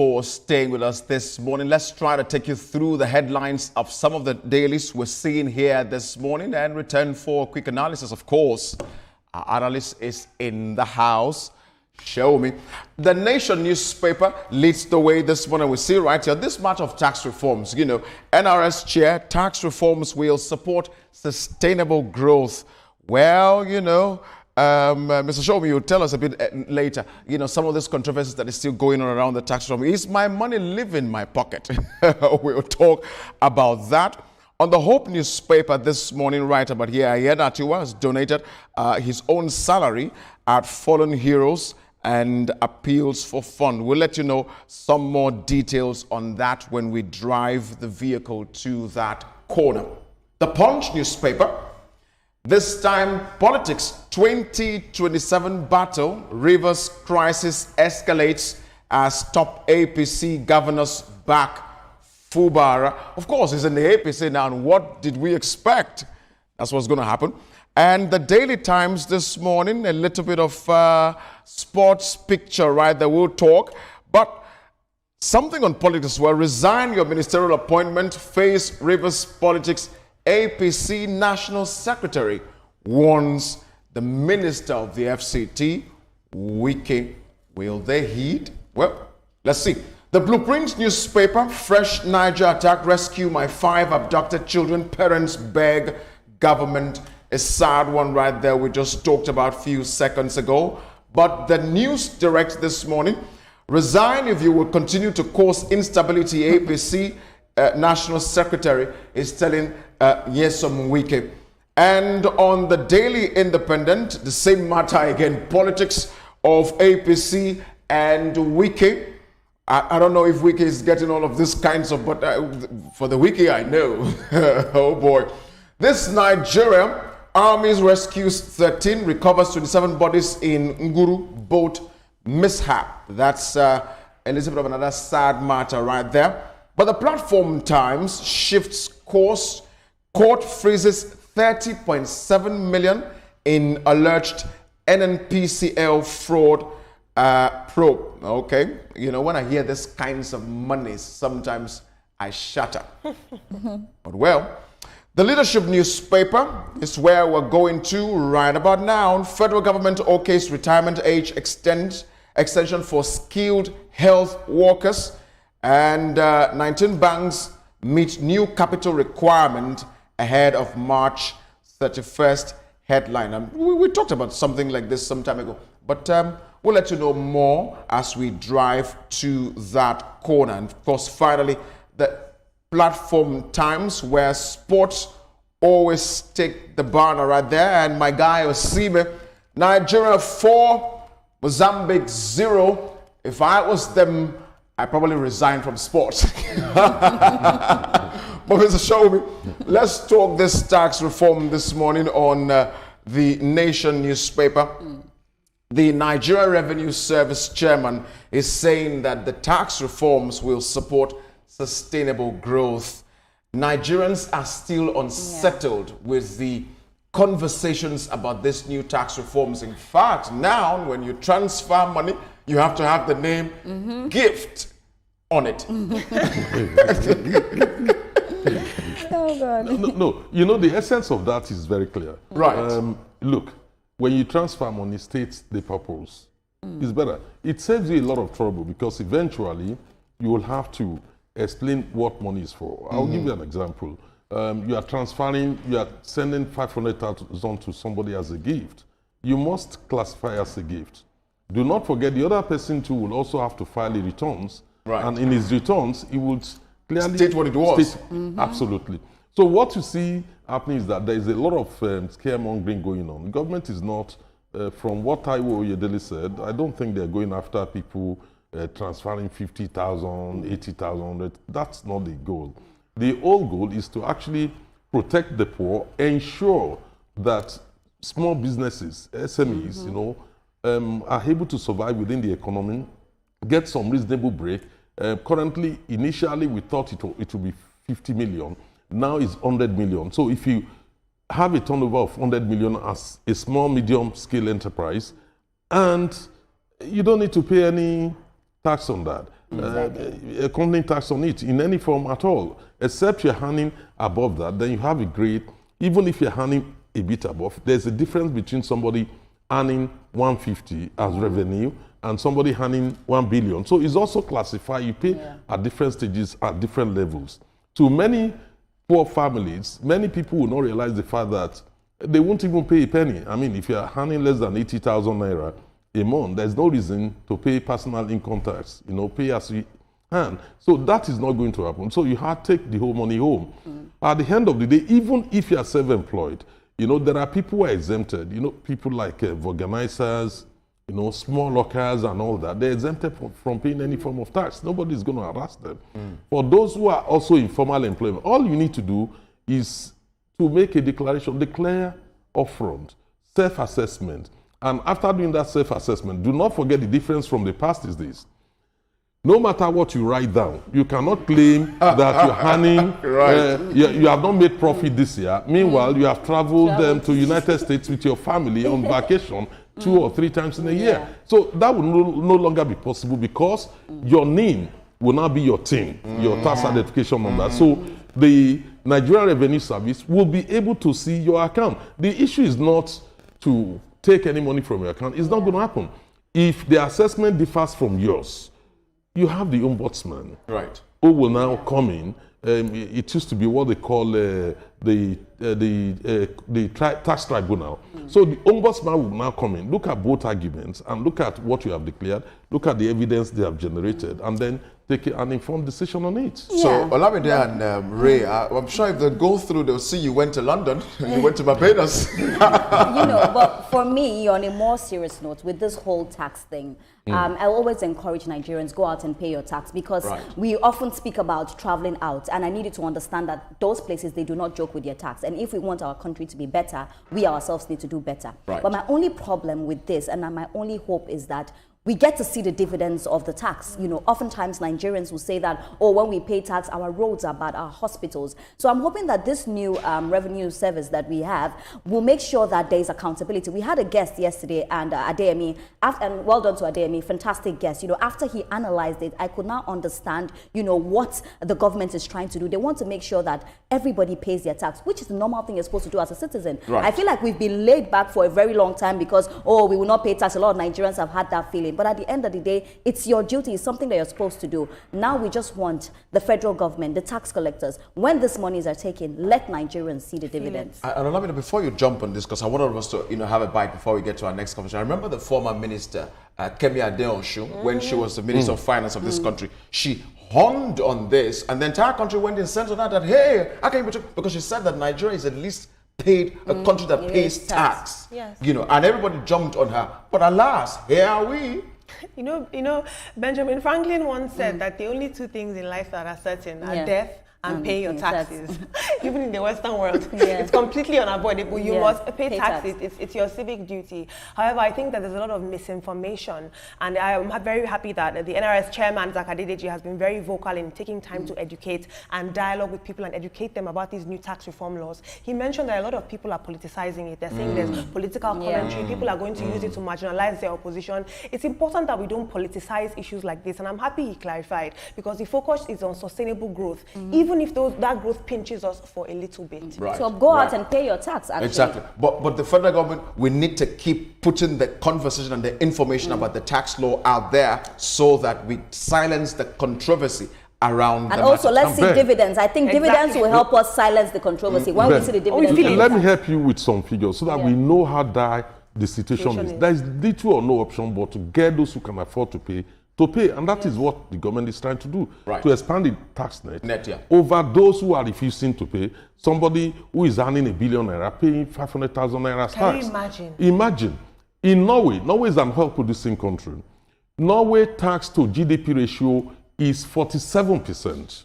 for staying with us this morning. Let's try to take you through the headlines of some of the dailies we're seeing here this morning and return for a quick analysis. Of course, our analyst is in the house. Show me. The Nation newspaper leads the way this morning. We see right here this much of tax reforms. You know, NRS chair, tax reforms will support sustainable growth. Well, you know, Mr. Show me, you'll tell us a bit later, you know, some of these controversies that is still going on around the tax reform. Is my money leaving my pocket? We'll talk about that. On the Hope newspaper this morning, right about here, Ayedatua has donated his own salary at fallen heroes and appeals for fund. We'll let you know some more details on that when we drive the vehicle to that corner. The Punch newspaper, this time politics 2027 battle, Rivers crisis escalates as top APC governors back Fubara. Of course, he's in the APC now, and what did we expect? That's what's going to happen. And the Daily Times this morning, a little bit of sports picture, right, that we'll talk. But something on politics as well. Resign your ministerial appointment, face Rivers politics. APC National Secretary warns the Minister of the FCT, Wike. Will they heed? Well, let's see. The Blueprint newspaper, fresh Niger attack, rescue my 5 abducted children, parents beg government. A sad one right there we just talked about a few seconds ago. But the News Direct this morning, resign if you will continue to cause instability. APC National Secretary is telling Nyesom Wike. And on the Daily Independent, the same matter again, politics of APC and Wike. I don't know if Wike is getting all of this kinds of, but for the Wike I know. Oh boy. This Nigeria, Armies rescues 13, recovers 27 bodies in Nguru boat mishap. That's a little bit of another sad matter right there. But the Platform Times shifts course. Court freezes 30.7 million in alleged NNPCL fraud probe. Okay, you know, when I hear this kinds of money, sometimes I shudder. But well, the Leadership newspaper is where we're going to right about now. Federal government okays retirement age extension for skilled health workers, and 19 banks meet new capital requirement ahead of March 31st headline. And we talked about something like this some time ago, but we'll let you know more as we drive to that corner. And of course, finally, the Platform Times, where sports always take the banner right there. And my guy Osime, Nigeria 4, Mozambique 0. If I was them, I probably resign from sports. But Mr. Show, let's talk this tax reform this morning on the Nation newspaper. The Nigeria Revenue Service chairman is saying that the tax reforms will support sustainable growth. Nigerians are still unsettled with the conversations about this new tax reforms. In fact, now when you transfer money, you have to have the name gift on it. Oh God. No, you know, the essence of that is very clear. Right. Look, when you transfer money, states the purpose. It's better. It saves you a lot of trouble because eventually you will have to explain what money is for. I'll give you an example. You are sending 500,000 to somebody as a gift. You must classify as a gift. Do not forget the other person too will also have to file the returns. Right. And in his returns, he would clearly state what it was. Absolutely. So what you see happening is that there is a lot of scaremongering going on. The government is not, from what Taiwo Oyedele said, I don't think they're going after people transferring 50,000, 80,000. That's not the goal. The whole goal is to actually protect the poor, ensure that small businesses, SMEs, you know, are able to survive within the economy, get some reasonable break. Currently, initially, we thought it would be 50 million. Now it's 100 million. So if you have a turnover of 100 million as a small, medium scale enterprise, and you don't need to pay any tax on that. a company tax on it in any form at all, except you're earning above that, then you have a grade. Even if you're earning a bit above, there's a difference between somebody earning 150 as revenue and somebody earning 1 billion. So it's also classified, you pay at different stages, at different levels. To many poor families, many people will not realize the fact that they won't even pay a penny. I mean, if you're earning less than 80,000 naira a month, there's no reason to pay personal income tax, pay as you earn. So that is not going to happen. So you have to take the whole money home. At the end of the day, even if you're self-employed, there are people who are exempted. People like organizers, small lockers and all that. They're exempted from paying any form of tax. Nobody's going to harass them. For those who are also in formal employment, all you need to do is to make a declaration, declare upfront, self-assessment. And after doing that self-assessment, do not forget the difference from the past is this. No matter what you write down, you cannot claim that you're earning, you have not made profit this year. Meanwhile, you have traveled to United States with your family on vacation 2 or 3 times in a year. So that will no longer be possible because your name will now be your TIN, your tax identification number. So the Nigerian Revenue Service will be able to see your account. The issue is not to take any money from your account. It's not going to happen. If the assessment differs from yours, you have the ombudsman, who will now come in. It used to be what they call the tax tribunal. So the ombudsman will now come in, look at both arguments, and look at what you have declared, look at the evidence they have generated, and then take an informed decision on it. So Olamide and Ray, I'm sure if they go through, they'll see you went to London, you went to Barbados. But for me, on a more serious note, with this whole tax thing, I always encourage Nigerians, go out and pay your tax, because we often speak about traveling out, and I needed to understand that those places, they do not joke with their tax. And if we want our country to be better, we ourselves need to do better. But my only problem with this, and my only hope, is that we get to see the dividends of the tax. Oftentimes Nigerians will say that, when we pay tax, our roads are bad, our hospitals. So I'm hoping that this new revenue service that we have will make sure that there is accountability. We had a guest yesterday, and Adeyemi, and well done to Adeyemi, fantastic guest. After he analyzed it, I could now understand, what the government is trying to do. They want to make sure that everybody pays their tax, which is the normal thing you're supposed to do as a citizen. I feel like we've been laid back for a very long time because, we will not pay tax. A lot of Nigerians have had that feeling. But at the end of the day, it's your duty. It's something that you're supposed to do. Now we just want the federal government, the tax collectors, when these monies are taken, let Nigerians see the dividends. And Olamide, before you jump on this, because I want all of us to have a bite before we get to our next conversation. I remember the former minister, Kemi Adedeji, when she was the Minister of Finance of this country, she honed on this, and the entire country went in sense on that, hey, how can you, because she said that Nigeria is at least paid a country that pays tax. And everybody jumped on her. But alas, here are we. Benjamin Franklin once said that the only 2 things in life that are certain are death and pay your taxes. Even in the Western world, it's completely unavoidable. You must pay taxes. It's your civic duty. However, I think that there's a lot of misinformation, and I'm very happy that the NRS chairman, Zacch Adedeji, has been very vocal in taking time to educate and dialogue with people and educate them about these new tax reform laws. He mentioned that a lot of people are politicizing it. They're saying there's political commentary. People are going to use it to marginalize their opposition. It's important that we don't politicize issues like this, and I'm happy he clarified, because the focus is on sustainable growth. Even if that growth pinches us for a little bit. So go out and pay your tax, actually. Exactly. But the federal government, we need to keep putting the conversation and the information about the tax law out there so that we silence the controversy around. And also, let's see dividends. I think dividends will help us silence the controversy. When we see the dividends. Let me help you with some figures so that we know how dire the situation is. There is little or no option but to get those who can afford to pay, and that is what the government is trying to do, to expand the tax net over those who are refusing to pay. Somebody who is earning $1 billion naira paying 500,000 naira tax. Can you imagine? Imagine. In Norway is an oil-producing country. Norway tax to GDP ratio is 47%.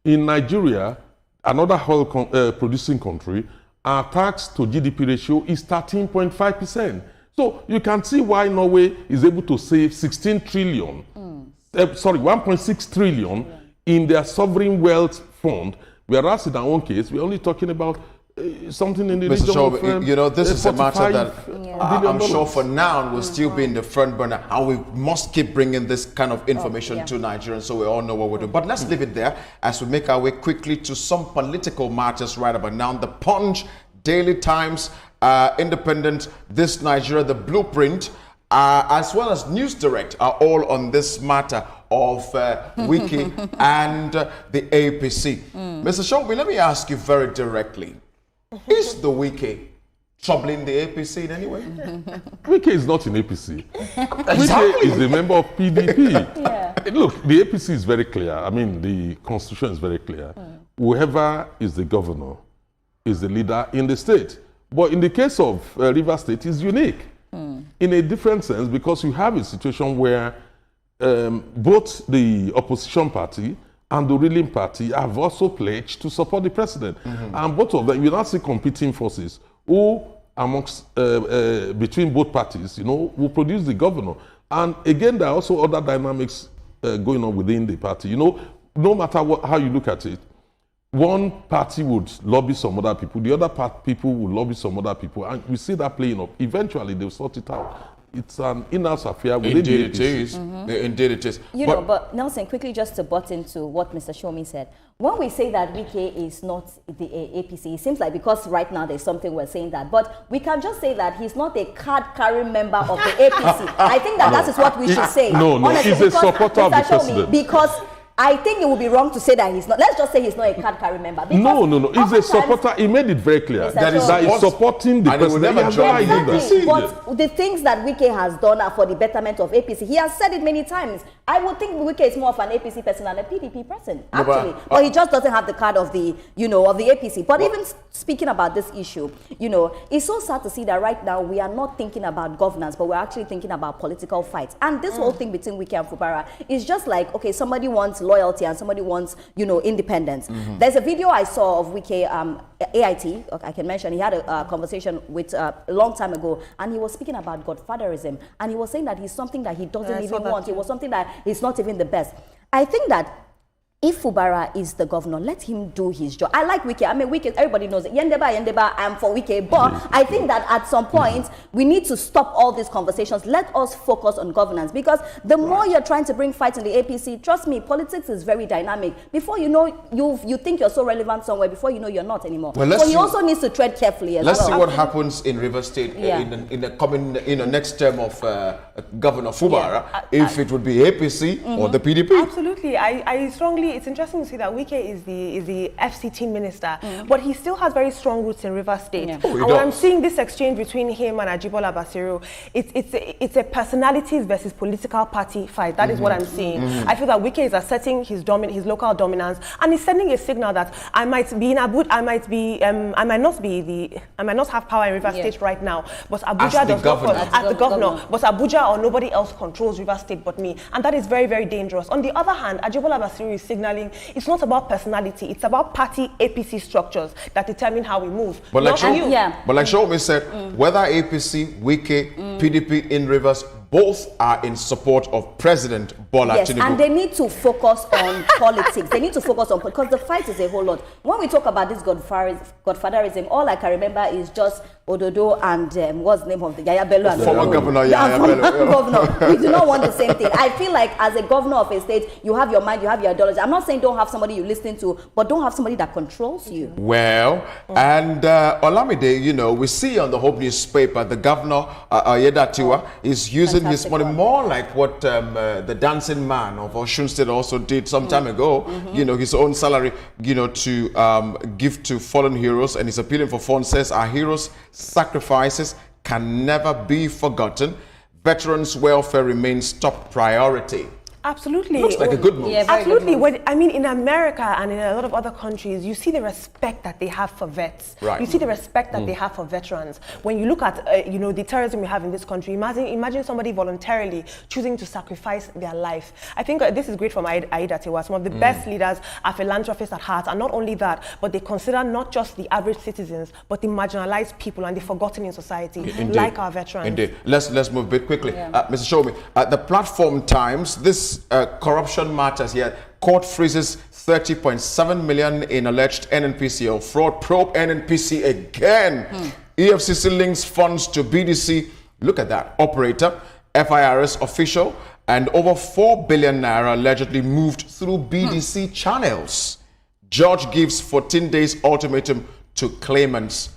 In Nigeria, another oil-producing country, our tax to GDP ratio is 13.5%. So you can see why Norway is able to save 16 trillion, 1.6 trillion in their sovereign wealth fund, whereas in our own case, we're only talking about something in the Mr. region Shobi, of you know, this is a matter that I'm sure $45 for now will still be in the front burner, and we must keep bringing this kind of information to Nigerians so we all know what we're doing. But let's leave it there as we make our way quickly to some political matters right about now. The Punch, Daily Times, Independent, This Nigeria, The Blueprint, as well as News Direct are all on this matter of Wiki and the APC. Mr. Shobi, let me ask you very directly. Is the Wiki troubling the APC in any way? Wiki is not in APC. Wiki is a member of PDP. Look, the APC is very clear. I mean, the constitution is very clear. Whoever is the governor is the leader in the state. But in the case of Rivers State, it's unique in a different sense, because you have a situation where both the opposition party and the ruling party have also pledged to support the president. And both of them, you now see competing forces who, amongst, between both parties, you know, will produce the governor. And again, there are also other dynamics going on within the party. You know, no matter how you look at it, one party would lobby some other people, the other people will lobby some other people, and we see that playing up. Eventually, they'll sort it out. It's an in-house affair within the APC. Indeed it is. Indeed it is. You know, but Nelson, quickly just to butt into what Mr. Shomi said. When we say that Wike is not the APC, it seems like because right now there's something we're saying that. But we can just say that he's not a card-carrying member of the APC. I think that that is what we should say. No, honestly, he's a supporter of the president. Because I think it would be wrong to say that he's not. Let's just say he's not a card-carrying member. No. He's a supporter. He made it very clear that he's supporting the president. Exactly. But the things that Wike has done are for the betterment of APC. He has said it many times. I would think Wike is more of an APC person than a PDP person, actually. But he just doesn't have the card of the, of the APC. But even speaking about this issue, it's so sad to see that right now we are not thinking about governance, but we're actually thinking about political fights. And this whole thing between Wike and Fubara is just like, okay, somebody wants loyalty and somebody wants, independence. There's a video I saw of Wike, AIT, I can mention, he had a conversation with a long time ago, and he was speaking about godfatherism, and he was saying that he's something that he doesn't even want. It was something that is not even the best. I think that if Fubara is the governor, let him do his job. I like Wike. I mean, Wike, everybody knows it. Yendeba, I'm for Wike. But I think that at some point, we need to stop all these conversations. Let us focus on governance. Because the more you're trying to bring fight in the APC, trust me, politics is very dynamic. Before you know, you think you're so relevant somewhere. Before you know, you're not anymore. So he also needs to tread carefully as well. Let's see what happens in Rivers State in the coming, next term of Governor Fubara, if it would be APC or the PDP. Absolutely. I strongly. It's interesting to see that Wike is the FCT minister, but he still has very strong roots in Rivers State. And when I'm seeing this exchange between him and Ajibola Basiru, it's a personalities versus political party fight. That is what I'm seeing. I feel that Wike is asserting his local dominance, and he's sending a signal that I might be in Abuja, I might not have power in Rivers State right now, but Abuja does not as the governor. But Abuja or nobody else controls Rivers State but me, and that is very, very dangerous. On the other hand, Ajibola Basiru is signaling it's not about personality, it's about party APC structures that determine how we move. But like Shomi said, whether APC, Wike, PDP in Rivers, both are in support of President Bola Tinubu. Yes, and they need to focus on politics. They need to focus on, because the fight is a whole lot. When we talk about this godfatherism, all I can remember is just Ododo and what's the name of the Yaya Bello? Former governor Yaya Bello. We do not want the same thing. I feel like as a governor of a state, you have your mind, you have your ideology. I'm not saying don't have somebody you listen to, but don't have somebody that controls you. Well, and Olamide, we see on the Hope newspaper, the governor, Ayedatiwa, is using his money more like what the dancing man of Osun State also did some time ago, his own salary, to give to fallen heroes, and he's appealing for funds. Says our heroes' sacrifices can never be forgotten. Veterans' welfare remains top priority. Absolutely. Looks like a good move. Yeah, absolutely. In America and in a lot of other countries, you see the respect that they have for vets. Right. You see the respect that they have for veterans. When you look at, the terrorism we have in this country, imagine somebody voluntarily choosing to sacrifice their life. I think this is great from Adedeji. Some of the best leaders are philanthropists at heart, and not only that, but they consider not just the average citizens, but the marginalized people and the forgotten in society, like our veterans. Indeed. Let's move a bit quickly. Mr. Shomi, the Platform Times, this is corruption matters here. Court freezes 30.7 million in alleged NNPCL fraud. Probe NNPC again. EFCC links funds to BDC. Look at that. Operator, FIRS official, and over 4 billion naira allegedly moved through BDC channels. Judge gives 14 days ultimatum to claimants.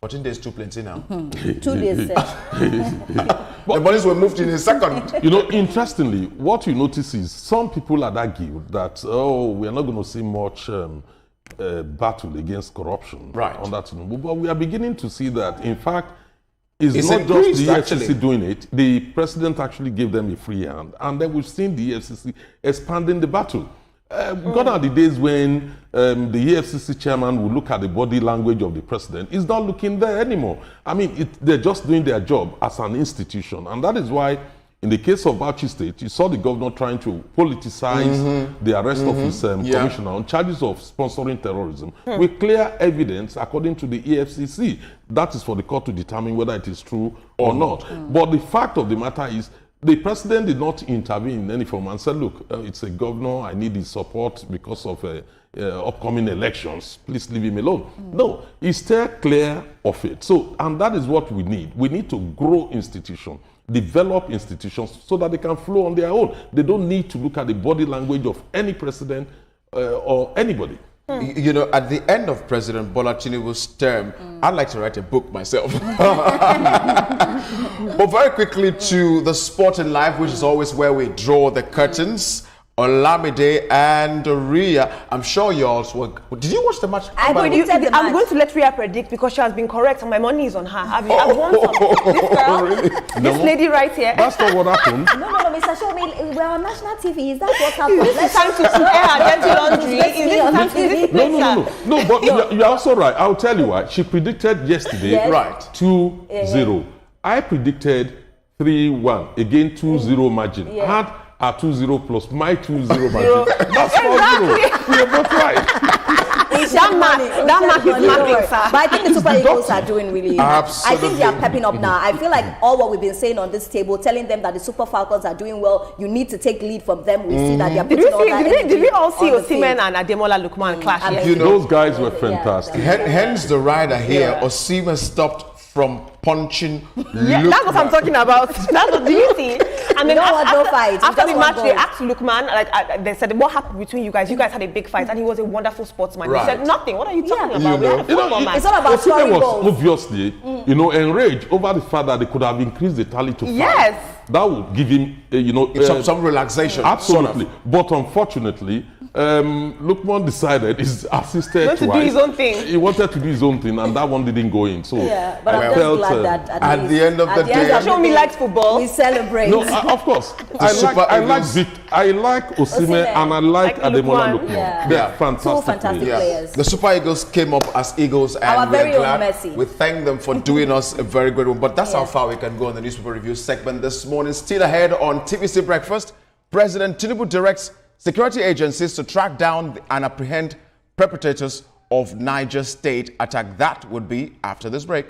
14 days too plenty now. 2 days. The bodies were moved in a second. You know, interestingly, what you notice is some people had argued that, we are not going to see much battle against corruption on that. But we are beginning to see that, in fact, it's not just the EFCC doing it. The president actually gave them a free hand. And then we've seen the EFCC expanding the battle. Gone are the days when the EFCC chairman will look at the body language of the president. He's not looking there anymore. I mean, they're just doing their job as an institution. And that is why, in the case of Bauchi State, you saw the governor trying to politicize the arrest of his commissioner on charges of sponsoring terrorism with clear evidence, according to the EFCC. That is for the court to determine whether it is true or not. But the fact of the matter is, the president did not intervene in any form and said, look, it's a governor, I need his support because of upcoming elections. Please leave him alone. No, he's still clear of it. So, and that is what we need. We need to grow institutions, develop institutions so that they can flow on their own. They don't need to look at the body language of any president or anybody. You know, at the end of President Bola Tinubu's term, I'd like to write a book myself. But very quickly to the sporting life, which is always where we draw the curtains. Olamide and Ria, I'm sure you all were. Did you watch the match? I'm going to let Ria predict because she has been correct and my money is on her. I've won some. This girl, really? This lady right here. That's not what happened. No, Mr. Shomi, we're on national TV. Is that what happened? Is this time to air her dirty laundry? Is this time to No, but you're also right. I'll tell you why. She predicted yesterday, right, 2-0. I predicted 3-1. Again, 2-0 margin. I had a 2-0 plus my 2-0 margin. That's 4-0. We are both right. That mark is marking, sir. But I think the Super Eagles are doing really well. Absolutely. I think they are pepping up now. I feel like all what we've been saying on this table, telling them that the Super Falcons are doing well, you need to take lead from them. We see that they are putting all that energy. Did we all see Osimhen and Ademola Lookman clash? You know, those guys were fantastic. Hence the rider here, Osimhen stopped from punching. That's what I'm talking about. That's what, do you see? And then after the match, they asked Lookman, like they said, what happened between you guys? You guys had a big fight, and he was a wonderful sportsman. He said nothing. What are you talking about? We had a football match. It's all about scoring goals. Obviously, enraged over the fact that they could have increased the tally to 5. Yes. That would give him, some relaxation. Absolutely. Sort of. But unfortunately, Lookman decided he's assisted to do his own thing. He wanted to do his own thing, and that one didn't go in. So but I'm just glad that at the end of the day, show me likes football. We celebrate. No, of course. I like Osimhen and I like Ademola Lookman. They are fantastic. Two fantastic players. The Super Eagles came up as Eagles, and our very we're glad. own Messi. We thank them for doing us a very good one. But that's how far we can go in the newspaper review segment this morning. Still ahead on TVC Breakfast, President Tinubu directs security agencies to track down and apprehend perpetrators of Niger State attack. That would be after this break.